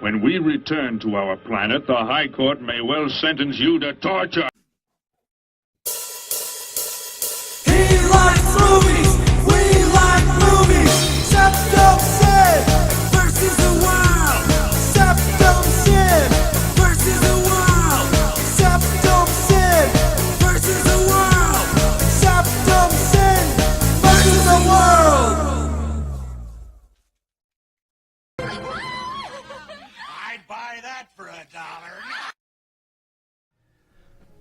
When we return to our planet, the High Court may well sentence you to torture. He likes movies, we like movies. SeptumSin versus the world. SeptumSin versus the world. SeptumSin versus the world. SeptumSin versus the world. I'd buy that for $1.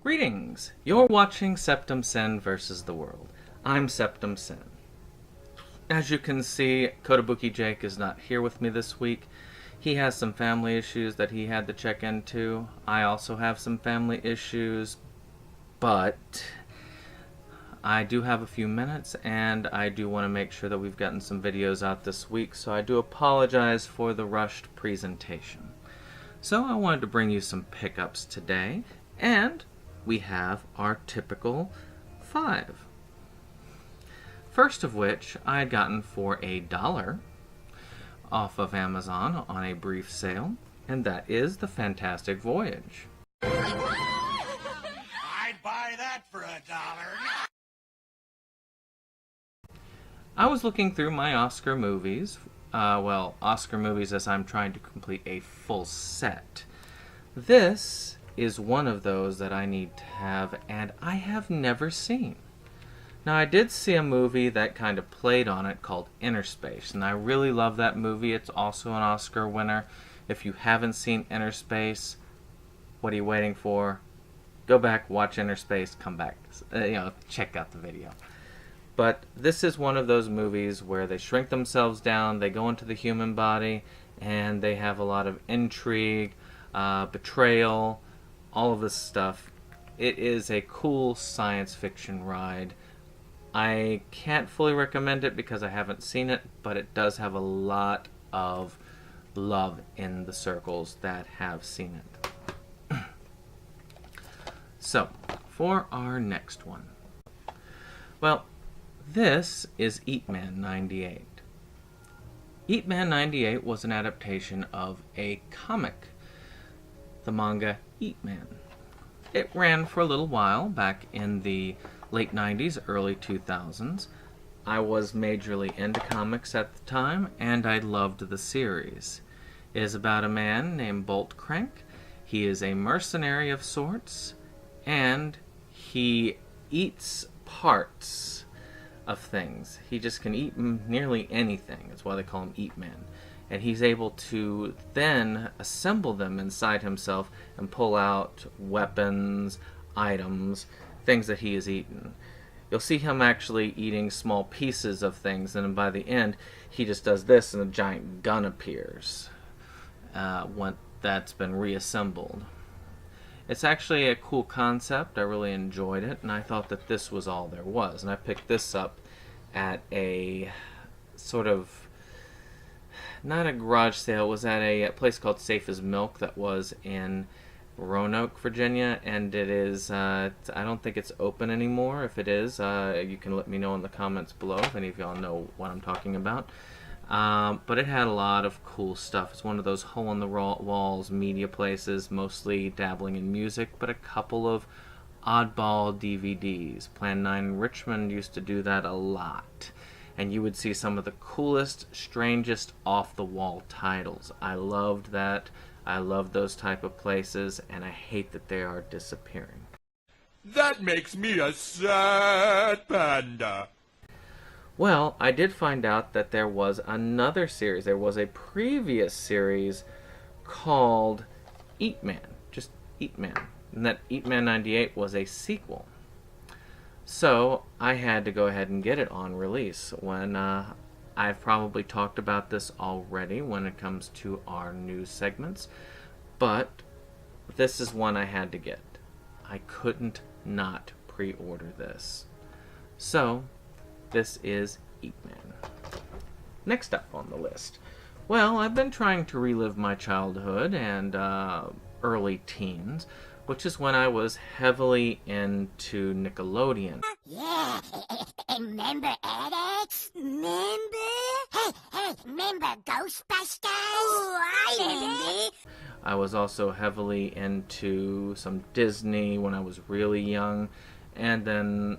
Greetings! You're watching SeptumSin versus the world. I'm SeptumSin. As you can see, Kotobuki Jake is not here with me this week. He has some family issues that he had to check into. I also have some family issues, but I do have a few minutes, and I do want to make sure that we've gotten some videos out this week, so I do apologize for the rushed presentation. So I wanted to bring you some pickups today, and we have our typical 5. First of which I had gotten for $1 off of Amazon on a brief sale, and that is The Fantastic Voyage. I'd buy that for $1. I was looking through my Oscar movies, Oscar movies as I'm trying to complete a full set. This is one of those that I need to have, and I have never seen. Now, I did see a movie that kind of played on it called Inner Space, and I really love that movie. It's also an Oscar winner. If you haven't seen Inner Space, what are you waiting for? Go back, watch Inner Space, come back, check out the video. But this is one of those movies where they shrink themselves down, they go into the human body, and they have a lot of intrigue, betrayal, all of this stuff. It is a cool science fiction ride. I can't fully recommend it because I haven't seen it, but it does have a lot of love in the circles that have seen it. So, for our next one. Well, this is Eat Man 98. Eat Man 98 was an adaptation of a comic, the manga Eat Man. It ran for a little while back in the late 90s, early 2000s. I was majorly into comics at the time, and I loved the series. It is about a man named Bolt Crank. He is a mercenary of sorts, and he eats parts of things. He just can eat nearly anything. That's why they call him Eat Man. And he's able to then assemble them inside himself and pull out weapons, items, things that he has eaten. You'll see him actually eating small pieces of things, and then by the end, he just does this and a giant gun appears when that's been reassembled. It's actually a cool concept. I really enjoyed it, and I thought that this was all there was. And I picked this up at a sort of, not a garage sale, it was at a place called Safe as Milk that was in Roanoke, Virginia, and it is, I don't think it's open anymore. If it is, you can let me know in the comments below if any of y'all know what I'm talking about. But it had a lot of cool stuff. It's one of those hole-in-the-walls media places, mostly dabbling in music, but a couple of oddball DVDs. Plan 9 in Richmond used to do that a lot. And you would see some of the coolest, strangest, off-the-wall titles. I loved that. I love those type of places, and I hate that they are disappearing. That makes me a sad panda. Well, I did find out that there was another series. There was a previous series called Eat Man. Just Eat Man. And that Eat Man 98 was a sequel. So, I had to go ahead and get it on release when I've probably talked about this already when it comes to our news segments, but this is one I had to get. I couldn't not pre-order this. So, this is Eat Man. Next up on the list. Well, I've been trying to relive my childhood and early teens, which is when I was heavily into Nickelodeon. Yeah, remember Alex? Remember? Hey, remember Ghostbusters? Oh, I remember. I was also heavily into some Disney when I was really young, and then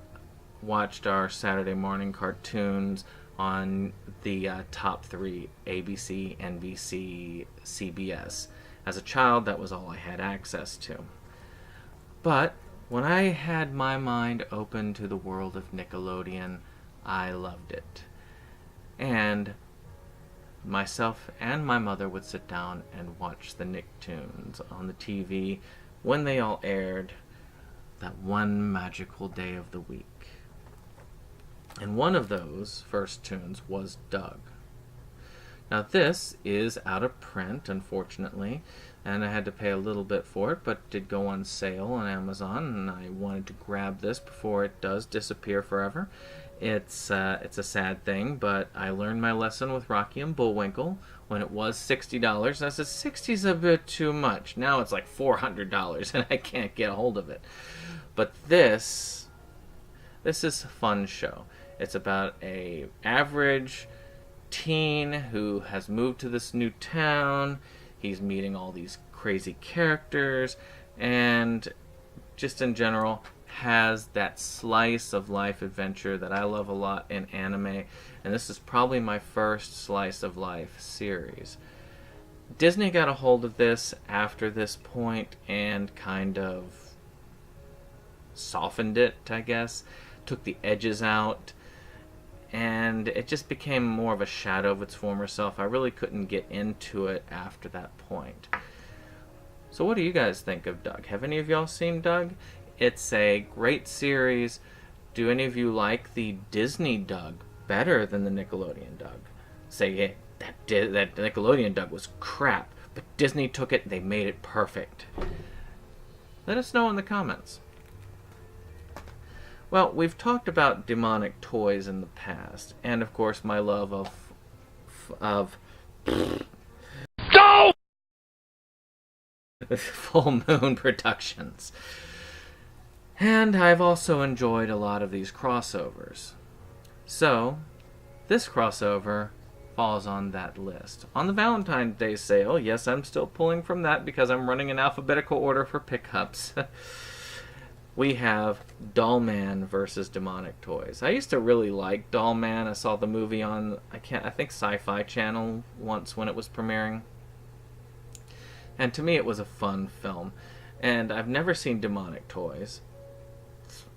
watched our Saturday morning cartoons on the top 3, ABC, NBC, CBS. As a child, that was all I had access to. But when I had my mind open to the world of Nickelodeon, I loved it. And myself and my mother would sit down and watch the Nicktoons on the TV when they all aired that one magical day of the week. And one of those first tunes was Doug. Now this is out of print, unfortunately, and I had to pay a little bit for it, but it did go on sale on Amazon, and I wanted to grab this before it does disappear forever. It's a sad thing, but I learned my lesson with Rocky and Bullwinkle when it was $60. I said, $60's a bit too much. Now it's like $400, and I can't get a hold of it. But this is a fun show. It's about a average teen who has moved to this new town. He's meeting all these crazy characters, and just in general has that slice of life adventure that I love a lot in anime, and this is probably my first slice of life series. Disney got a hold of this after this point and kind of softened it, I guess, took the edges out, and it just became more of a shadow of its former self. I really couldn't get into it after that point. So what do you guys think of Doug? Have any of y'all seen Doug? It's a great series. Do any of you like the Disney Doug better than the Nickelodeon Doug? Say, yeah, that Nickelodeon Doug was crap, but Disney took it, they made it perfect. Let us know in the comments. Well, we've talked about demonic toys in the past, and of course my love of No! Full Moon Productions. And I've also enjoyed a lot of these crossovers. So, this crossover falls on that list. On the Valentine's Day sale, yes, I'm still pulling from that because I'm running in alphabetical order for pickups. We have Doll Man versus Demonic Toys. I used to really like Doll Man. I saw the movie on, I think Sci-Fi Channel once when it was premiering. And to me it was a fun film. And I've never seen Demonic Toys.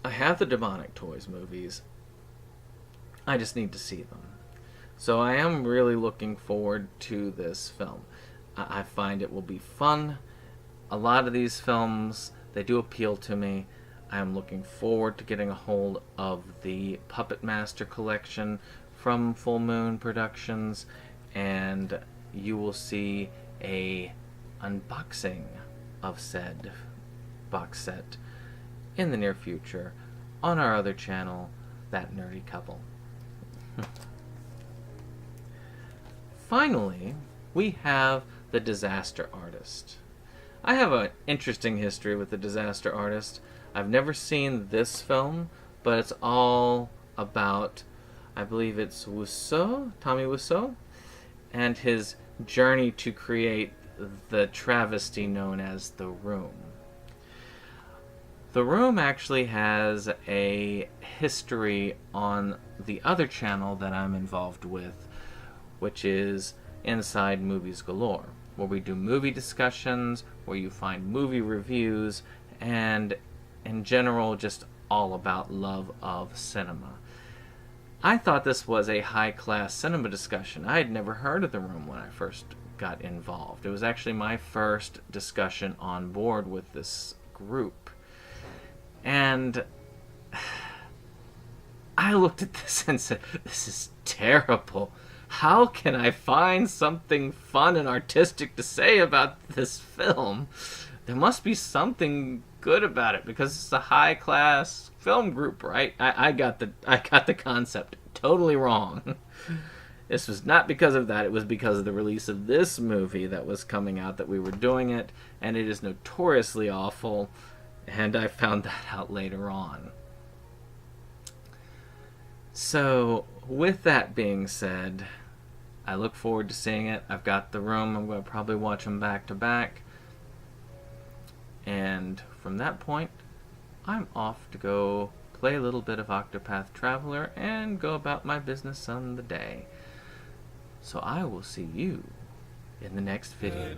I have the Demonic Toys movies. I just need to see them. So I am really looking forward to this film. I find it will be fun. A lot of these films, they do appeal to me. I am looking forward to getting a hold of the Puppet Master collection from Full Moon Productions, and you will see a unboxing of said box set in the near future on our other channel, That Nerdy Couple. Finally, we have the Disaster Artist. I have an interesting history with the Disaster Artist. I've never seen this film, but it's all about, I believe it's Tommy Wiseau, and his journey to create the travesty known as The Room. The Room actually has a history on the other channel that I'm involved with, which is Inside Movies Galore, where we do movie discussions, where you find movie reviews, and in general, just all about love of cinema. I thought this was a high-class cinema discussion. I had never heard of The Room when I first got involved. It was actually my first discussion on board with this group. And I looked at this and said, this is terrible. How can I find something fun and artistic to say about this film? There must be something good about it because it's a high-class film group, right? I got the concept totally wrong. This was not because of that. It was because of the release of this movie that was coming out that we were doing it, and it is notoriously awful, and I found that out later on. So, with that being said, I look forward to seeing it. I've got The Room. I'm going to probably watch them back to back. And from that point, I'm off to go play a little bit of Octopath Traveler and go about my business on the day. So I will see you in the next video.